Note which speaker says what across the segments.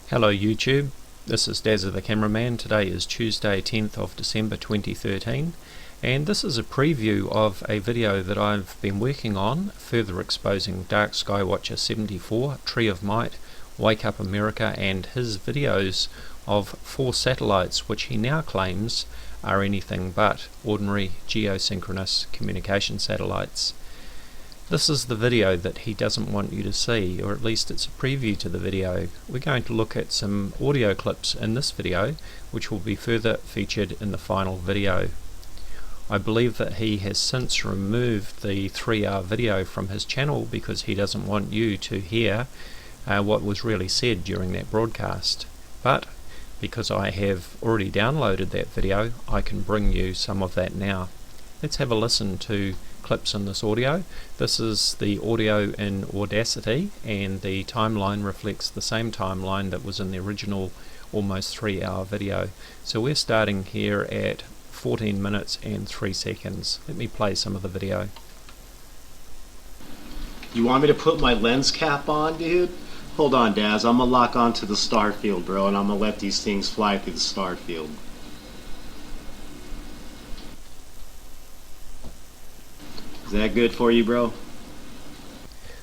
Speaker 1: Hello YouTube, this is Dazza the Cameraman. Today is Tuesday 10th of December 2013 and this is a preview of a video that I've been working on, further exposing DarkSkyWatcher74, TreeOfMight, Wake Up America and his videos of 4 satellites which he now claims are anything but ordinary geosynchronous communication satellites. This is the video that he doesn't want you to see, or at least it's a preview to the video. We're going to look at some audio clips in this video, which will be further featured in the final video. I believe that he has since removed the 3-hour video from his channel because he doesn't want you to hear what was really said during that broadcast. But because I have already downloaded that video, I can bring you some of that now. Let's have a listen to clips in this audio. This is the audio in Audacity and the timeline reflects the same timeline that was in the original almost 3-hour video. So we're starting here at 14 minutes and 3 seconds. Let me play some of the video.
Speaker 2: You want me to put my lens cap on, dude? Hold on, Daz. I'm gonna lock onto the star field, bro, and I'm gonna let these things fly through the star field. Is that good for you, bro?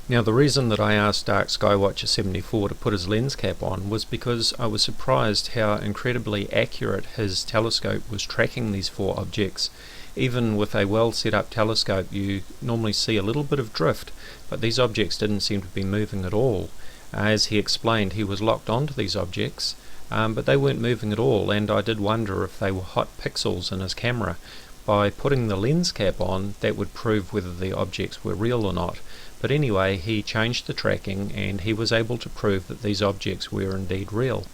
Speaker 1: Now the reason that I asked DarkSkyWatcher74 to put his lens cap on was because I was surprised how incredibly accurate his telescope was tracking these 4 objects. Even with a well set up telescope you normally see a little bit of drift, but these objects didn't seem to be moving at all. As he explained, he was locked onto these objects, but they weren't moving at all, and I did wonder if they were hot pixels in his camera. By putting the lens cap on, that would prove whether the objects were real or not. But anyway, he changed the tracking and he was able to prove that these objects were indeed real.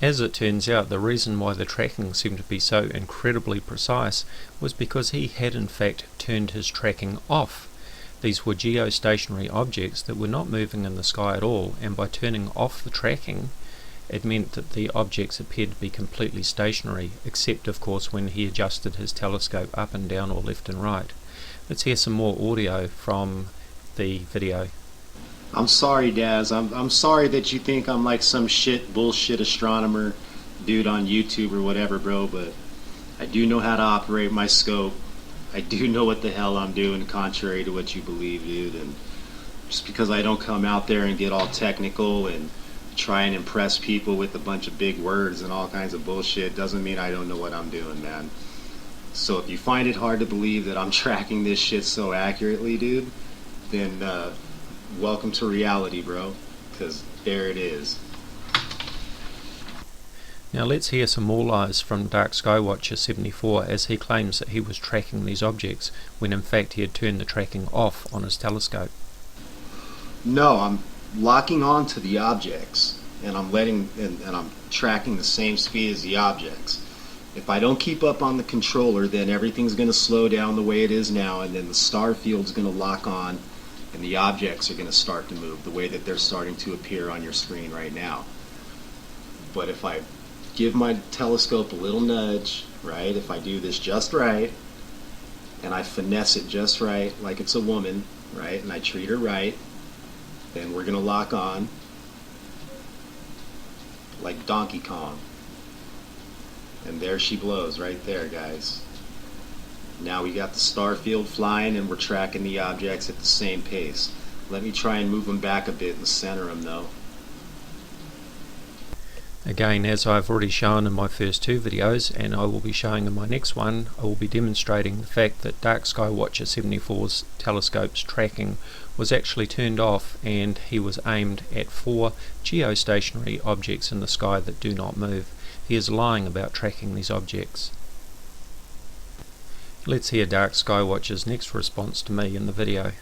Speaker 1: As it turns out, the reason why the tracking seemed to be so incredibly precise was because he had in fact turned his tracking off. These were geostationary objects that were not moving in the sky at all, and by turning off the tracking it meant that the objects appeared to be completely stationary, except of course when he adjusted his telescope up and down or left and right. Let's hear some more audio from the video.
Speaker 2: I'm sorry, Daz. I'm sorry that you think I'm like some bullshit astronomer dude on YouTube or whatever, bro, but I do know how to operate my scope. I do know what the hell I'm doing, contrary to what you believe, dude. And just because I don't come out there and get all technical and try and impress people with a bunch of big words and all kinds of bullshit doesn't mean I don't know what I'm doing, man. So if you find it hard to believe that I'm tracking this shit so accurately, dude, then welcome to reality, bro, because there it is.
Speaker 1: Now let's hear some more lies from DarkSkyWatcher74 as he claims that he was tracking these objects when in fact he had turned the tracking off on his telescope.
Speaker 2: No, I'm locking on to the objects and I'm tracking the same speed as the objects. If I don't keep up on the controller, then everything's going to slow down the way it is now, and then the star field's going to lock on and the objects are going to start to move the way that they're starting to appear on your screen right now. But if I give my telescope a little nudge, right, if I do this just right and I finesse it just right, like it's a woman, right, and I treat her right, then we're going to lock on like Donkey Kong. And there she blows right there, guys. Now we got the star field flying and we're tracking the objects at the same pace. Let me try and move them back a bit and center them though.
Speaker 1: Again, as I've already shown in my first 2 videos, and I will be showing in my next one, I will be demonstrating the fact that DarkSkyWatcher74's telescope's tracking was actually turned off and he was aimed at 4 geostationary objects in the sky that do not move. He is lying about tracking these objects. Let's hear DarkSkyWatcher's next response to me in the video.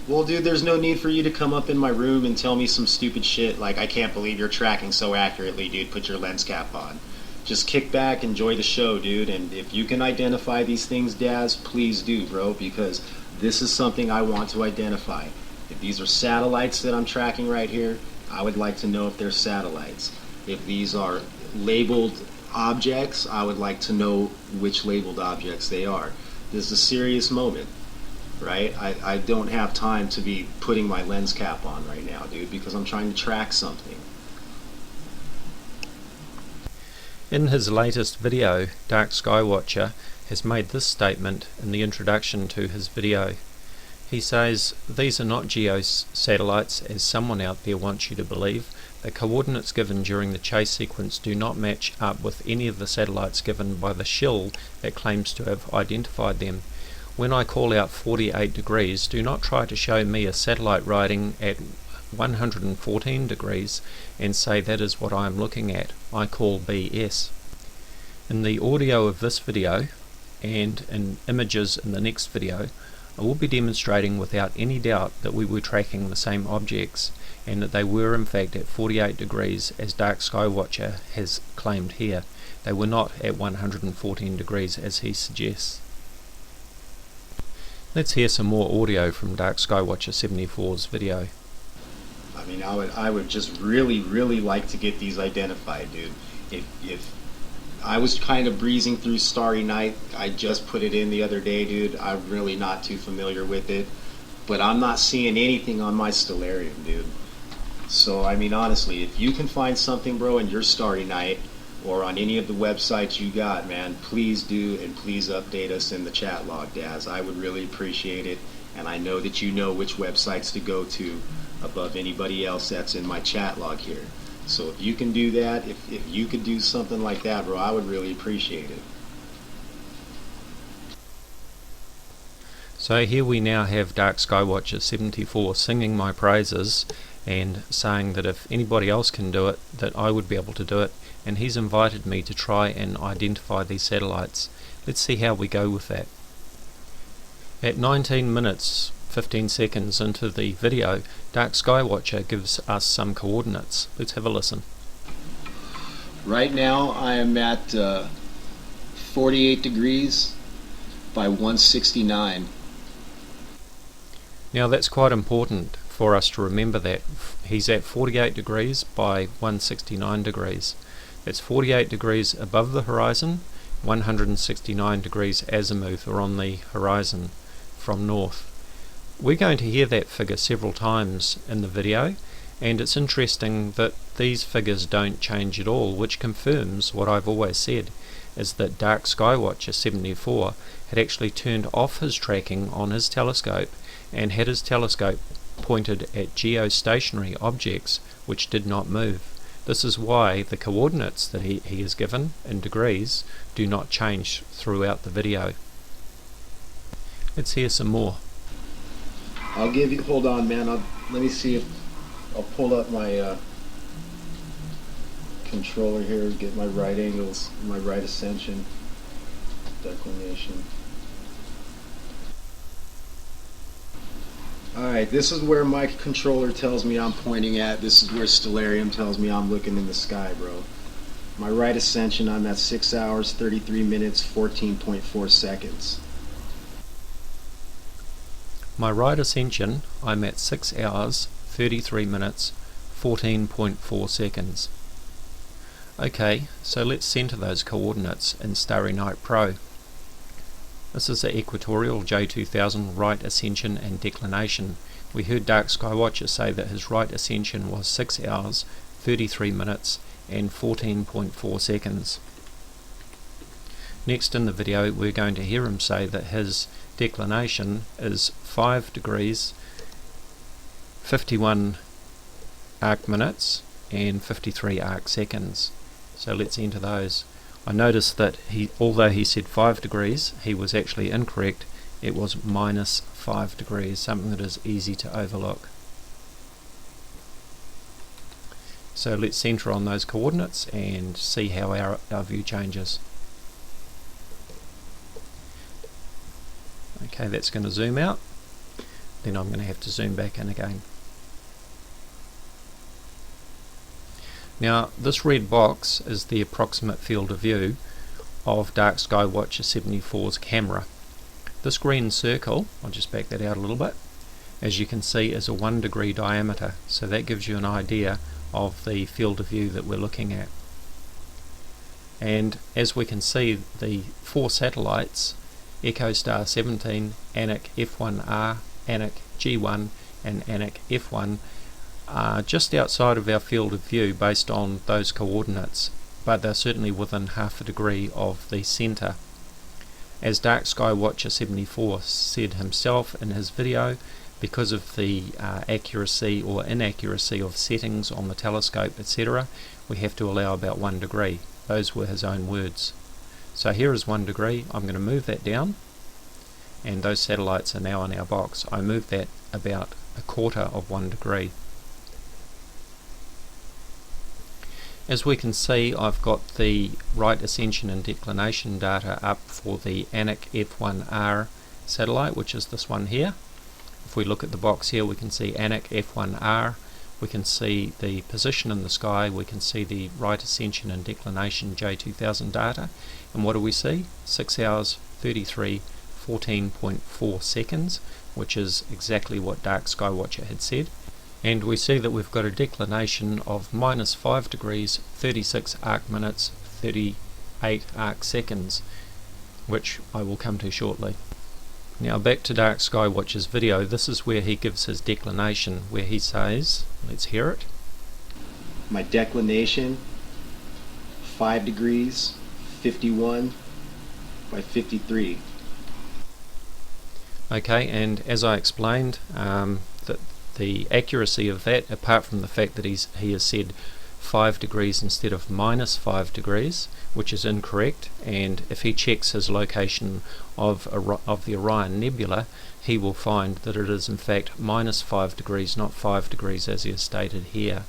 Speaker 2: Well, dude, there's no need for you to come up in my room and tell me some stupid shit like, I can't believe you're tracking so accurately, dude, put your lens cap on. Just kick back, enjoy the show, dude, and if you can identify these things, Daz, please do, bro, because this is something I want to identify. If these are satellites that I'm tracking right here, I would like to know if they're satellites. If these are labeled objects, I would like to know which labeled objects they are. This is a serious moment. Right? I don't have time to be putting my lens cap on right now, dude, because I'm trying to track something.
Speaker 1: In his latest video, DarkSkyWatcher has made this statement in the introduction to his video. He says, "These are not geo-satellites as someone out there wants you to believe. The coordinates given during the chase sequence do not match up with any of the satellites given by the shill that claims to have identified them. When I call out 48 degrees, do not try to show me a satellite riding at 114 degrees and say that is what I am looking at. I call BS." In the audio of this video and in images in the next video, I will be demonstrating without any doubt that we were tracking the same objects and that they were in fact at 48 degrees as DarkSkyWatcher has claimed here. They were not at 114 degrees as he suggests. Let's hear some more audio from DarkSkyWatcher74's video.
Speaker 2: I mean, I would just really like to get these identified, dude. If I was kind of breezing through Starry Night, I just put it in the other day, dude. I'm really not too familiar with it, but I'm not seeing anything on my Stellarium, dude. So I mean, honestly, if you can find something, bro, in your Starry Night or on any of the websites you got, man, please do, and please update us in the chat log, Daz. I would really appreciate it, and I know that you know which websites to go to above anybody else that's in my chat log here. So if you can do that, if you could do something like that, bro, I would really appreciate it.
Speaker 1: So here we now have DarkSkyWatcher74 singing my praises and saying that if anybody else can do it, that I would be able to do it, and he's invited me to try and identify these satellites. Let's see how we go with that. At 19 minutes 15 seconds into the video, DarkSkyWatcher gives us some coordinates. Let's have a listen.
Speaker 2: Right now I am at 48 degrees by 169.
Speaker 1: Now that's quite important for us to remember that. He's at 48 degrees by 169 degrees. That's 48 degrees above the horizon, 169 degrees azimuth or on the horizon from north. We're going to hear that figure several times in the video, and it's interesting that these figures don't change at all, which confirms what I've always said, is that DarkSkyWatcher74 had actually turned off his tracking on his telescope and had his telescope pointed at geostationary objects which did not move. This is why the coordinates that he is given in degrees do not change throughout the video. Let's hear some more.
Speaker 2: I'll give you, hold on, man, let me see if I'll pull up my controller here, get my right angles, my right ascension, declination. Alright, this is where my controller tells me I'm pointing at. This is where Stellarium tells me I'm looking in the sky, bro. My right ascension, I'm at 6 hours, 33 minutes, 14.4 seconds.
Speaker 1: My right ascension, I'm at 6 hours, 33 minutes, 14.4 seconds. Okay, so let's center those coordinates in Starry Night Pro. This is the equatorial J2000 right ascension and declination. We heard DarkSkyWatcher say that his right ascension was 6 hours, 33 minutes and 14.4 seconds. Next in the video we're going to hear him say that his declination is 5 degrees, 51 arc minutes and 53 arc seconds. So let's enter those. I noticed that although he said 5 degrees, he was actually incorrect. It was minus 5 degrees, something that is easy to overlook. So let's center on those coordinates and see how our view changes. Okay, that's going to zoom out. Then I'm going to have to zoom back in again. Now this red box is the approximate field of view of DarkSkyWatcher74's camera. This green circle, I'll just back that out a little bit, as you can see is a 1 degree diameter, so that gives you an idea of the field of view that we're looking at. And as we can see, the 4 satellites, EchoStar 17, Anik F1R, Anik G1 and Anik F1 are just outside of our field of view based on those coordinates but they're certainly within half a degree of the centre. As DarkSkyWatcher74 said himself in his video, because of the accuracy or inaccuracy of settings on the telescope, etc., we have to allow about 1 degree. Those were his own words. So here is 1 degree. I'm going to move that down, and those satellites are now in our box. I moved that about 1/4 of 1 degree. As we can see, I've got the right ascension and declination data up for the Anik F1R satellite, which is this one here. If we look at the box here, we can see Anik F1R, we can see the position in the sky, we can see the right ascension and declination J2000 data, and what do we see? 6 hours 33 14.4 seconds, which is exactly what DarkSkyWatcher had said. And we see that we've got a declination of -5 degrees, 36 arc minutes, 38 arc seconds, which I will come to shortly. Now back to DarkSkyWatcher's video. This is where he gives his declination, where he says, let's hear it.
Speaker 2: My declination, 5 degrees, 51 by 53.
Speaker 1: Okay, and as I explained, that the accuracy of that, apart from the fact that he has said 5 degrees instead of -5 degrees, which is incorrect, and if he checks his location of the Orion Nebula, he will find that it is in fact -5 degrees, not 5 degrees as he has stated here.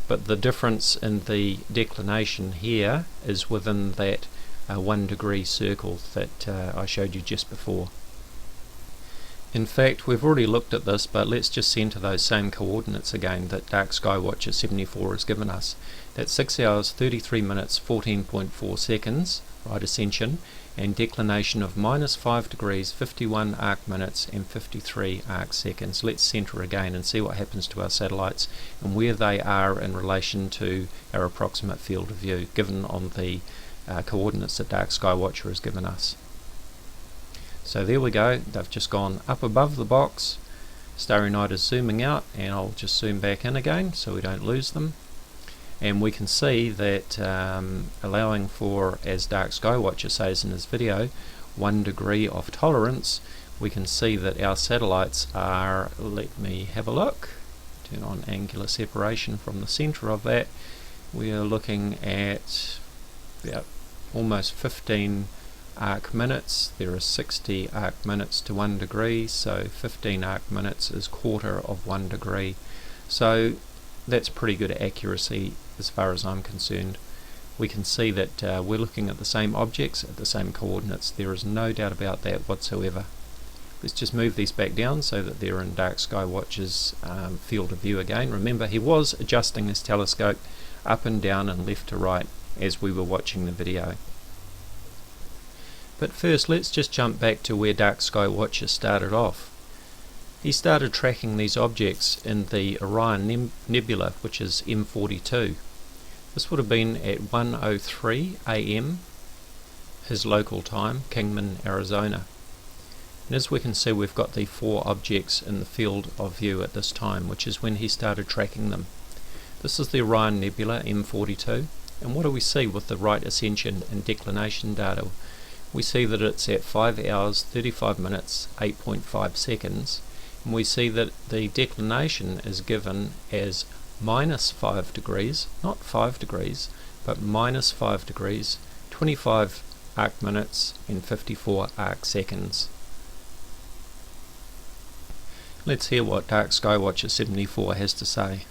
Speaker 1: But the difference in the declination here is within that 1 degree circle that I showed you just before. In fact, we've already looked at this, but let's just center those same coordinates again that DarkSkyWatcher74 has given us. That's 6 hours 33 minutes 14.4 seconds, right ascension, and declination of -5 degrees, 51 arc minutes and 53 arc seconds. Let's center again and see what happens to our satellites and where they are in relation to our approximate field of view given on the coordinates that DarkSkyWatcher has given us. So there we go, they've just gone up above the box. Starry Night is zooming out, and I'll just zoom back in again so we don't lose them. And we can see that allowing for, as DarkSkyWatcher says in his video, 1 degree of tolerance, we can see that our satellites are, let me have a look, turn on angular separation from the center of that, we are looking at almost 15 arc minutes. There are 60 arc minutes to 1 degree, so 15 arc minutes is 1/4 of 1 degree. So that's pretty good accuracy as far as I'm concerned. We can see that we're looking at the same objects at the same coordinates. There is no doubt about that whatsoever. Let's just move these back down so that they're in DarkSkyWatcher's field of view again. Remember, he was adjusting his telescope up and down and left to right as we were watching the video. But first, let's just jump back to where DarkSkyWatcher started off. He started tracking these objects in the Orion Nebula, which is M42. This would have been at 1:03 AM, his local time, Kingman, Arizona. And as we can see, we've got the 4 objects in the field of view at this time, which is when he started tracking them. This is the Orion Nebula, M42, and what do we see with the right ascension and declination data? We see that it's at 5 hours 35 minutes 8.5 seconds, and we see that the declination is given as -5 degrees, not 5 degrees, but -5 degrees, 25 arc minutes and 54 arc seconds. Let's hear what DarkSkyWatcher74 has to say.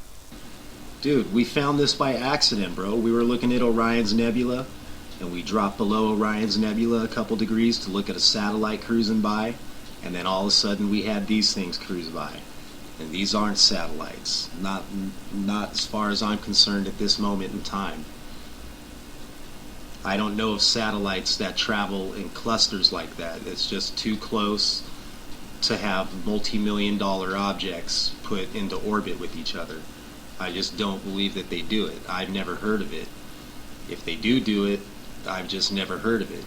Speaker 2: Dude, we found this by accident, bro. We were looking at Orion's Nebula, and we dropped below Orion's Nebula a couple degrees to look at a satellite cruising by, and then all of a sudden we had these things cruise by. And these aren't satellites, not as far as I'm concerned at this moment in time. I don't know of satellites that travel in clusters like that. It's just too close to have multi-million-dollar objects put into orbit with each other. I just don't believe that they do it. I've never heard of it. If they do it, I've just never heard of it.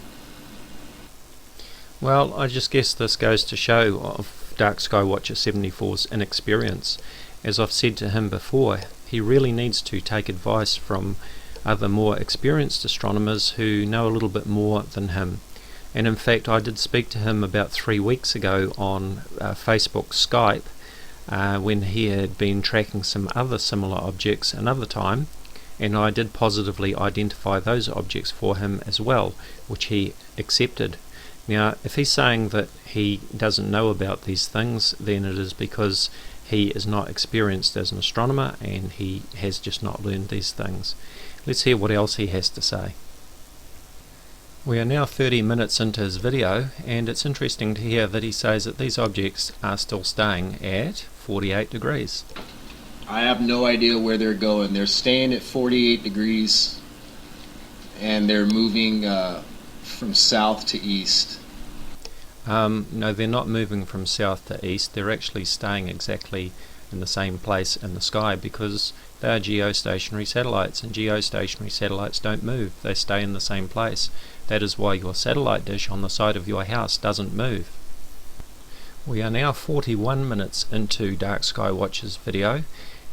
Speaker 1: Well, I just guess this goes to show of DarkSkyWatcher74's inexperience. As I've said to him before, he really needs to take advice from other more experienced astronomers who know a little bit more than him. And in fact, I did speak to him about 3 weeks ago on Facebook Skype when he had been tracking some other similar objects another time, and I did positively identify those objects for him as well, which he accepted. Now, if he's saying that he doesn't know about these things, then it is because he is not experienced as an astronomer and he has just not learned these things. Let's hear what else he has to say. We are now 30 minutes into his video, and it's interesting to hear that he says that these objects are still staying at 48 degrees.
Speaker 3: I have no idea where they're going. They're staying at 48 degrees and they're moving from south to east.
Speaker 1: No, they're not moving from south to east. They're actually staying exactly in the same place in the sky because they are geostationary satellites, and geostationary satellites don't move. They stay in the same place. That is why your satellite dish on the side of your house doesn't move. We are now 41 minutes into Dark Sky Watcher's video,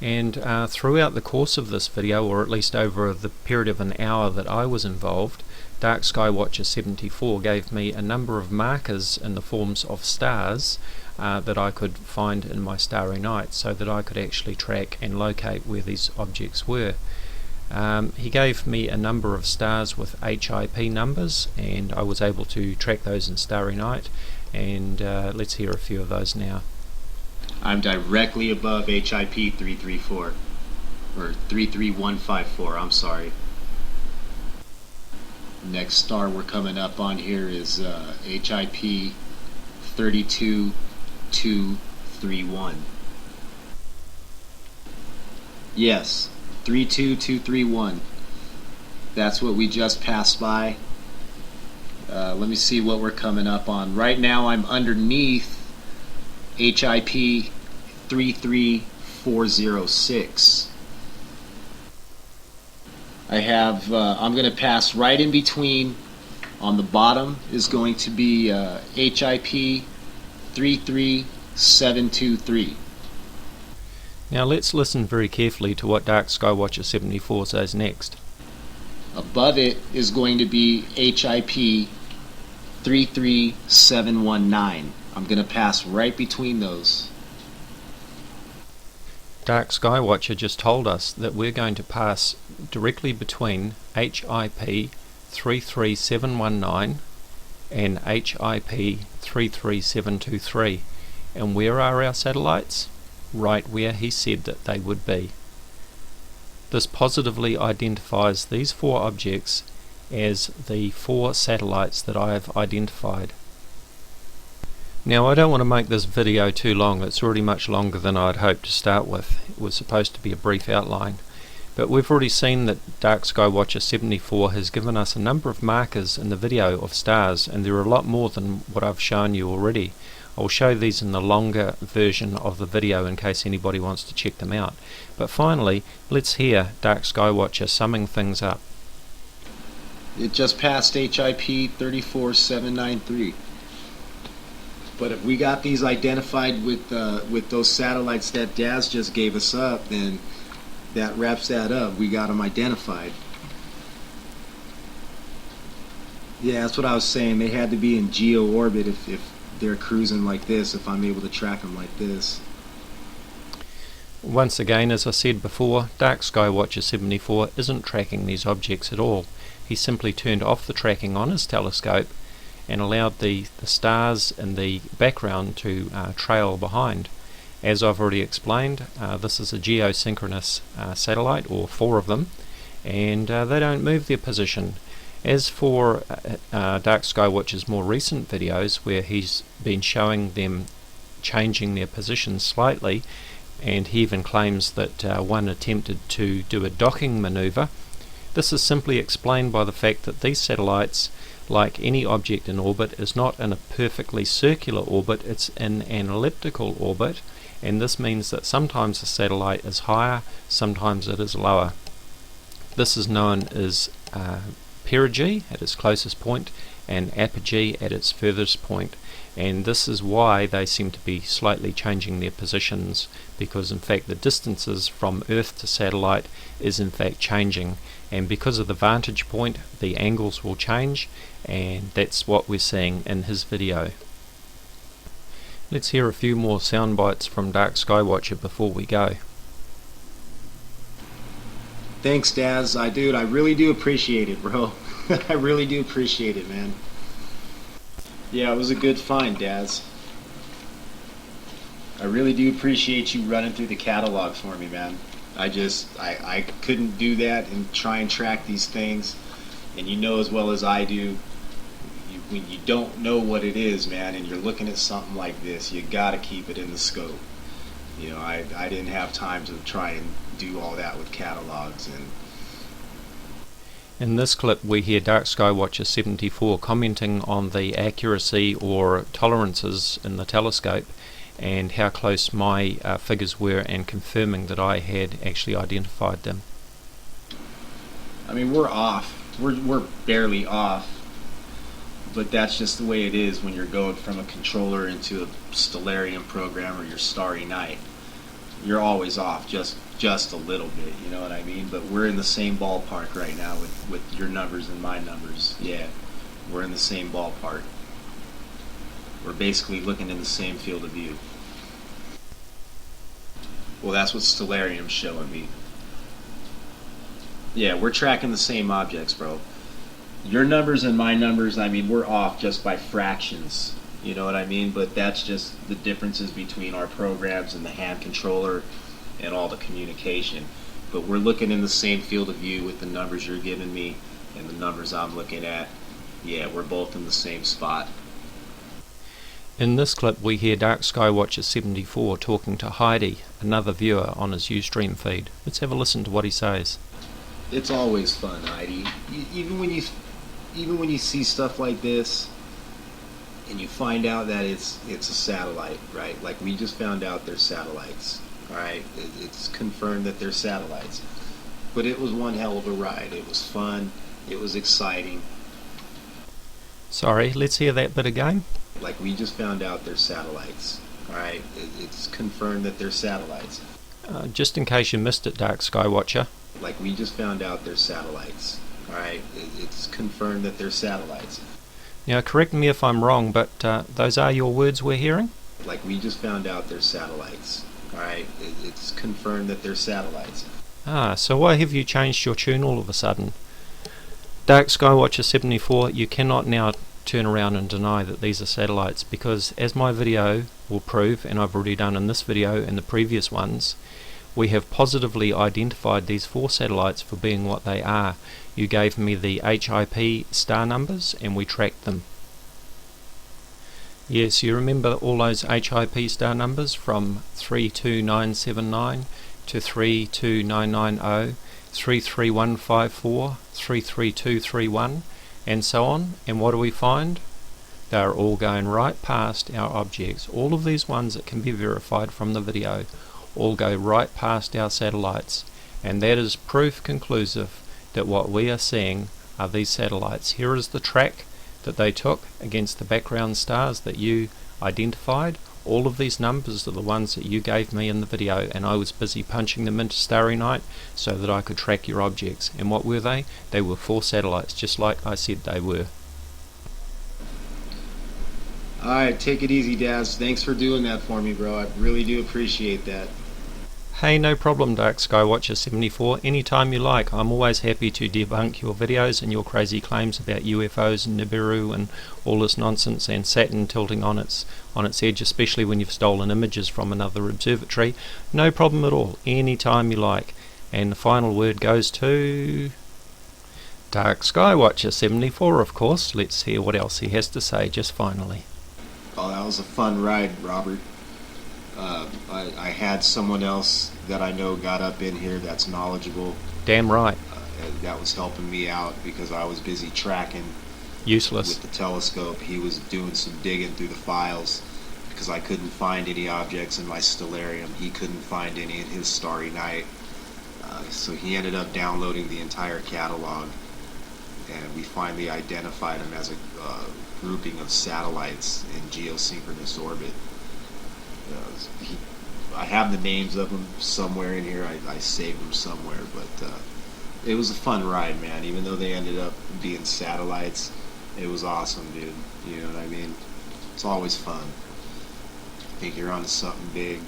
Speaker 1: and throughout the course of this video, or at least over the period of an hour that I was involved, DarkSkyWatcher74 gave me a number of markers in the forms of stars that I could find in my starry night, so that I could actually track and locate where these objects were. He gave me a number of stars with HIP numbers, and I was able to track those in starry night, and let's hear a few of those now.
Speaker 2: I'm directly above HIP 334, or 33154, I'm sorry.
Speaker 3: Next star we're coming up on here is HIP 32231.
Speaker 2: Yes, 32231.
Speaker 3: That's what we just passed by. Let me see what we're coming up on. Right now I'm underneath HIP 33406. I have, I'm going to pass right in between. On the bottom is going to be HIP 33723.
Speaker 1: Now let's listen very carefully to what DarkSkyWatcher74 says next.
Speaker 3: Above it is going to be HIP 33719. I'm going to pass right between those.
Speaker 1: Dark Sky Watcher just told us that we're going to pass directly between HIP 33719 and HIP 33723. And where are our satellites? Right where he said that they would be. This positively identifies these 4 objects as the 4 satellites that I have identified. Now, I don't want to make this video too long. It's already much longer than I'd hoped to start with. It was supposed to be a brief outline. But we've already seen that DarkSkyWatcher74 has given us a number of markers in the video of stars, and there are a lot more than what I've shown you already. I'll show these in the longer version of the video in case anybody wants to check them out. But finally, let's hear Dark Sky Watcher summing things up.
Speaker 3: It just passed HIP 34793.
Speaker 2: But if we got these identified with those satellites that Daz just gave us up, then that wraps that up. We got them identified. Yeah, that's what I was saying. They had to be in geo orbit if they're cruising like this, if I'm able to track them like this.
Speaker 1: Once again, as I said before, Dark Sky Watcher 74 isn't tracking these objects at all. He simply turned off the tracking on his telescope and allowed the stars in the background to trail behind. As I've already explained, this is a geosynchronous satellite, or 4 of them, and they don't move their position. As for Dark Sky Watcher's more recent videos, where he's been showing them changing their position slightly, and he even claims that one attempted to do a docking maneuver, this is simply explained by the fact that these satellites, like any object in orbit, is not in a perfectly circular orbit, it's in an elliptical orbit, and this means that sometimes the satellite is higher, sometimes it is lower. This is known as perigee at its closest point, and apogee at its furthest point, and this is why they seem to be slightly changing their positions, because in fact the distances from Earth to satellite is in fact changing, and because of the vantage point the angles will change, and that's what we're seeing in his video. Let's hear a few more sound bites from Dark Skywatcher before we go.
Speaker 2: Thanks, Daz. I really do appreciate it, bro. I really do appreciate it, man. Yeah, it was a good find, Daz. I really do appreciate you running through the catalog for me, man. I couldn't do that and try and track these things, and you know as well as I do, when you don't know what it is, man, and you're looking at something like this, you gotta keep it in the scope. You know, I didn't have time to try and do all that with catalogs. And
Speaker 1: in this clip we hear DarkSkyWatcher74 commenting on the accuracy or tolerances in the telescope and how close my figures were, and confirming that I had actually identified them.
Speaker 2: I mean, we're off. We're barely off. But that's just the way it is when you're going from a controller into a Stellarium program or your Starry Night. You're always off just a little bit, you know what I mean? But we're in the same ballpark right now with your numbers and my numbers. Yeah, we're in the same ballpark. We're basically looking in the same field of view. Well, that's what Stellarium's showing me. Yeah, we're tracking the same objects, bro. Your numbers and my numbers, I mean, we're off just by fractions, you know what I mean? But that's just the differences between our programs and the hand controller and all the communication. But we're looking in the same field of view with the numbers you're giving me and the numbers I'm looking at. Yeah, we're both in the same spot.
Speaker 1: In this clip we hear DarkSkyWatcher74 talking to Heidi, another viewer on his Ustream feed. Let's have a listen to what he says.
Speaker 2: It's always fun, Heidi. Even when you see stuff like this and you find out that it's a satellite, right? Like we just found out they're satellites, all right? It's confirmed that they're satellites. But it was one hell of a ride. It was fun. It was exciting.
Speaker 1: Sorry, let's hear that bit again.
Speaker 2: Like we just found out they're satellites, all right? It's confirmed that they're satellites.
Speaker 1: Just in case you missed it, Dark Skywatcher.
Speaker 2: Like we just found out they're satellites. Alright, it's confirmed that they're satellites.
Speaker 1: Now correct me if I'm wrong, but those are your words we're hearing?
Speaker 2: Like we just found out they're satellites. Alright, it's confirmed that they're satellites.
Speaker 1: Ah, so why have you changed your tune all of a sudden? Dark Skywatcher74, you cannot now turn around and deny that these are satellites, because as my video will prove, and I've already done in this video and the previous ones, we have positively identified these 4 satellites for being what they are. You gave me the HIP star numbers and we tracked them. Yes, you remember all those HIP star numbers from 32979 to 32990, 33154, 33231 and so on, and what do we find? They are all going right past our objects. All of these ones that can be verified from the video all go right past our satellites, and that is proof conclusive that what we are seeing are these satellites. Here is the track that they took against the background stars that you identified. All of these numbers are the ones that you gave me in the video, and I was busy punching them into Starry Night so that I could track your objects. And what were they? They were 4 satellites, just like I said they were.
Speaker 2: Alright, take it easy, Daz. Thanks for doing that for me, bro. I really do appreciate that.
Speaker 1: Hey, no problem, Dark Skywatcher74. Anytime you like, I'm always happy to debunk your videos and your crazy claims about UFOs and Nibiru and all this nonsense, and Saturn tilting on its edge, especially when you've stolen images from another observatory. No problem at all. Anytime you like. And the final word goes to Dark Skywatcher74, of course. Let's hear what else he has to say just finally.
Speaker 2: Oh, that was a fun ride, Robert. I had someone else that I know got up in here that's knowledgeable.
Speaker 1: Damn right.
Speaker 2: That was helping me out because I was busy tracking.
Speaker 1: Useless.
Speaker 2: With the telescope. He was doing some digging through the files because I couldn't find any objects in my Stellarium. He couldn't find any in his Starry Night. So he ended up downloading the entire catalog.
Speaker 4: and we finally identified them as a grouping of satellites in geosynchronous orbit. I have the names of them somewhere in here. I saved them somewhere, but it was a fun ride, man. Even though they ended up being satellites, it was awesome, dude. You know what I mean? It's always fun. I think you're onto something big.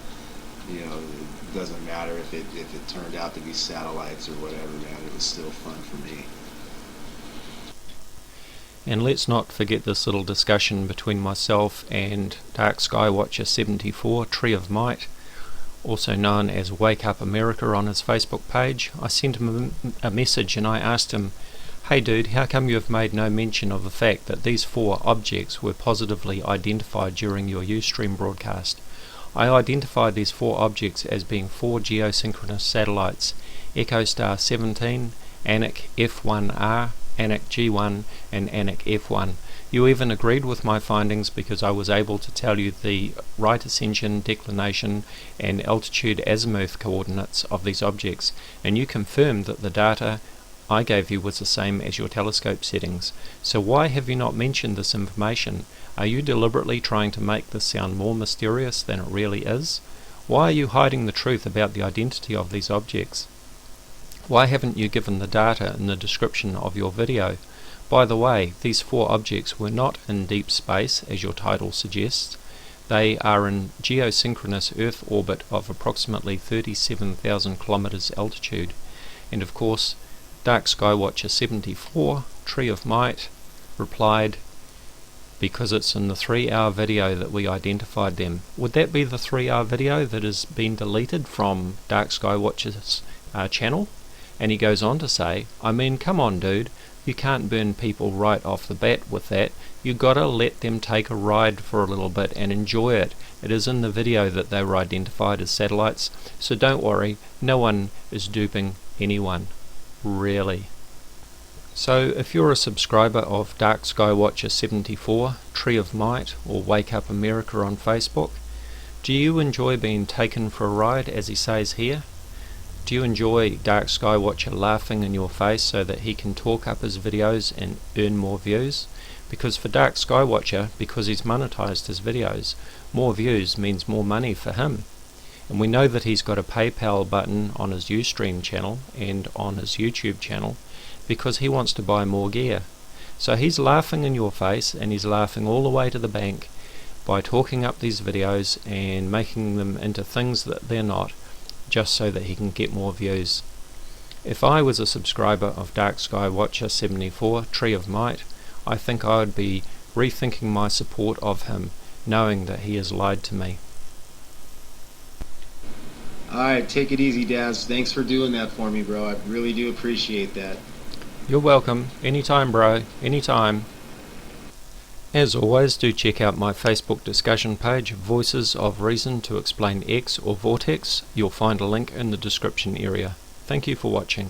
Speaker 4: You know, it doesn't matter if it turned out to be satellites or whatever, man. It was still fun for me.
Speaker 1: And let's not forget this little discussion between myself and DarkSkyWatcher74, TreeOfMight, also known as Wake Up America, on his Facebook page. I sent him a message and I asked him, "Hey dude, how come you have made no mention of the fact that these 4 objects were positively identified during your Ustream broadcast?" I identified these 4 objects as being 4 geosynchronous satellites: EchoStar 17, Anik F1R, Anik G1 and Anik F1. You even agreed with my findings because I was able to tell you the right ascension, declination and altitude azimuth coordinates of these objects, and you confirmed that the data I gave you was the same as your telescope settings. So why have you not mentioned this information? Are you deliberately trying to make this sound more mysterious than it really is? Why are you hiding the truth about the identity of these objects? Why haven't you given the data in the description of your video? By the way, these 4 objects were not in deep space, as your title suggests. They are in geosynchronous Earth orbit of approximately 37,000 kilometers altitude. And of course, DarkSkyWatcher74, TreeOfMight, replied, because it's in the 3-hour video that we identified them. Would that be the 3-hour video that has been deleted from DarkSkyWatcher's channel? And he goes on to say, I mean, come on dude, you can't burn people right off the bat with that. You gotta let them take a ride for a little bit and enjoy it. It is in the video that they were identified as satellites, so don't worry, no one is duping anyone. Really. So if you're a subscriber of DarkSkyWatcher74, TreeOfMight or Wake Up America on Facebook, do you enjoy being taken for a ride, as he says here? Do you enjoy DarkSkyWatcher laughing in your face so that he can talk up his videos and earn more views? Because for DarkSkyWatcher, because he's monetized his videos, more views means more money for him. And we know that he's got a PayPal button on his Ustream channel and on his YouTube channel because he wants to buy more gear. So he's laughing in your face, and he's laughing all the way to the bank by talking up these videos and making them into things that they're not, just so that he can get more views. If I was a subscriber of DarkSkyWatcher74, TreeOfMight, I think I would be rethinking my support of him, knowing that he has lied to me.
Speaker 2: Alright, take it easy, Daz. Thanks for doing that for me, bro. I really do appreciate that.
Speaker 1: You're welcome. Anytime, bro. Anytime. As always, do check out my Facebook discussion page, Voices of Reason to Explain X or VORTEX. You'll find a link in the description area. Thank you for watching.